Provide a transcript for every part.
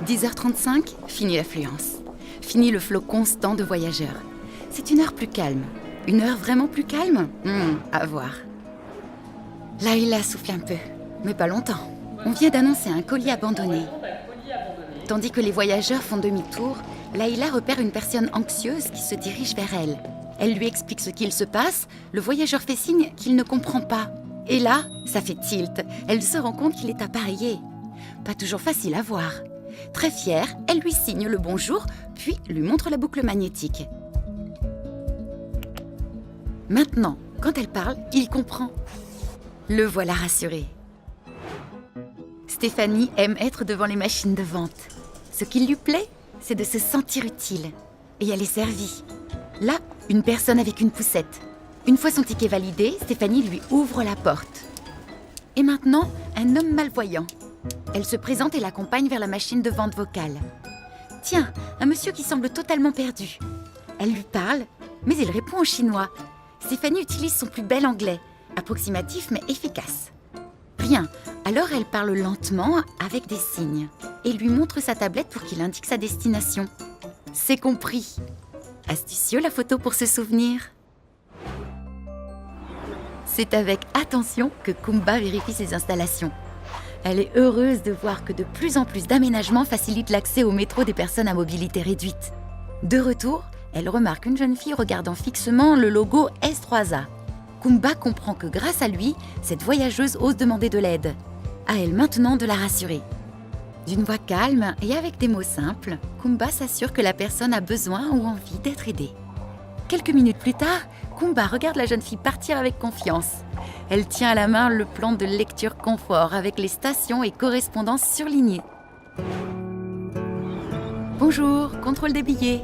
10h35, fini l'affluence. Fini le flot constant de voyageurs. C'est une heure plus calme. Une heure vraiment plus calme? À voir. Laïla souffle un peu, mais pas longtemps. On vient d'annoncer un colis abandonné. Tandis que les voyageurs font demi-tour, Laïla repère une personne anxieuse qui se dirige vers elle. Elle lui explique ce qu'il se passe, le voyageur fait signe qu'il ne comprend pas. Et là, ça fait tilt. Elle se rend compte qu'il est appareillé. Pas toujours facile à voir. Très fière, elle lui signe le bonjour, puis lui montre la boucle magnétique. Maintenant, quand elle parle, il comprend. Le voilà rassuré. Stéphanie aime être devant les machines de vente. Ce qui lui plaît, c'est de se sentir utile. Et elle est servie. Là, une personne avec une poussette. Une fois son ticket validé, Stéphanie lui ouvre la porte. Et maintenant, un homme malvoyant. Elle se présente et l'accompagne vers la machine de vente vocale. Tiens, un monsieur qui semble totalement perdu. Elle lui parle, mais il répond en chinois. Stéphanie utilise son plus bel anglais, approximatif mais efficace. Rien, alors elle parle lentement avec des signes et lui montre sa tablette pour qu'il indique sa destination. C'est compris. Astucieux la photo pour se souvenir. C'est avec attention que Kumba vérifie ses installations. Elle est heureuse de voir que de plus en plus d'aménagements facilitent l'accès au métro des personnes à mobilité réduite. De retour, elle remarque une jeune fille regardant fixement le logo S3A. Kumba comprend que grâce à lui, cette voyageuse ose demander de l'aide. À elle maintenant de la rassurer. D'une voix calme et avec des mots simples, Kumba s'assure que la personne a besoin ou envie d'être aidée. Quelques minutes plus tard, Kumba regarde la jeune fille partir avec confiance. Elle tient à la main le plan de lecture confort avec les stations et correspondances surlignées. Bonjour, contrôle des billets.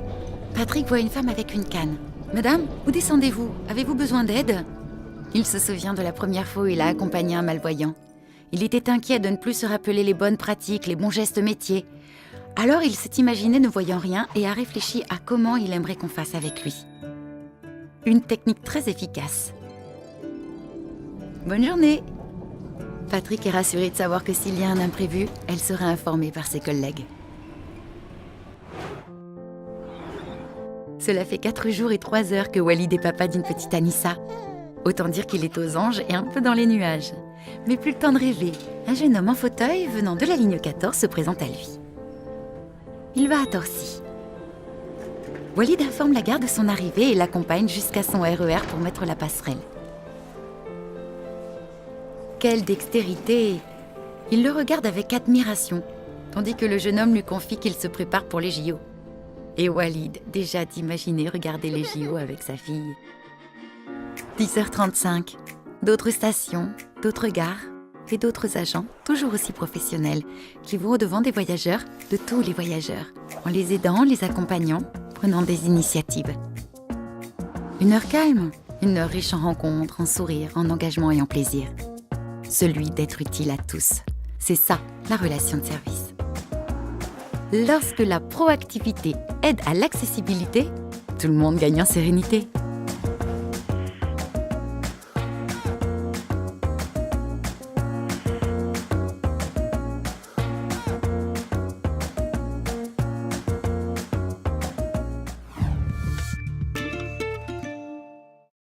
Patrick voit une femme avec une canne. Madame, où descendez-vous? Avez-vous besoin d'aide? Il se souvient de la première fois où il a accompagné un malvoyant. Il était inquiet de ne plus se rappeler les bonnes pratiques, les bons gestes métiers. Alors il s'est imaginé ne voyant rien et a réfléchi à comment il aimerait qu'on fasse avec lui. Une technique très efficace. Bonne journée! Patrick est rassuré de savoir que s'il y a un imprévu, elle sera informée par ses collègues. Cela fait 4 jours et 3 heures que Walid est papa d'une petite Anissa. Autant dire qu'il est aux anges et un peu dans les nuages. Mais plus le temps de rêver, un jeune homme en fauteuil venant de la ligne 14 se présente à lui. Il va à Torcy. Walid informe la gare de son arrivée et l'accompagne jusqu'à son RER pour mettre la passerelle. Quelle dextérité! Il le regarde avec admiration, tandis que le jeune homme lui confie qu'il se prépare pour les JO. Et Walid, déjà d'imaginer regarder les JO avec sa fille. 10h35, d'autres stations, d'autres gares et d'autres agents, toujours aussi professionnels, qui vont au-devant des voyageurs, de tous les voyageurs, en les aidant, les accompagnant, prenant des initiatives. Une heure calme, une heure riche en rencontres, en sourires, en engagement et en plaisir. Celui d'être utile à tous. C'est ça, la relation de service. Lorsque la proactivité aide à l'accessibilité, tout le monde gagne en sérénité.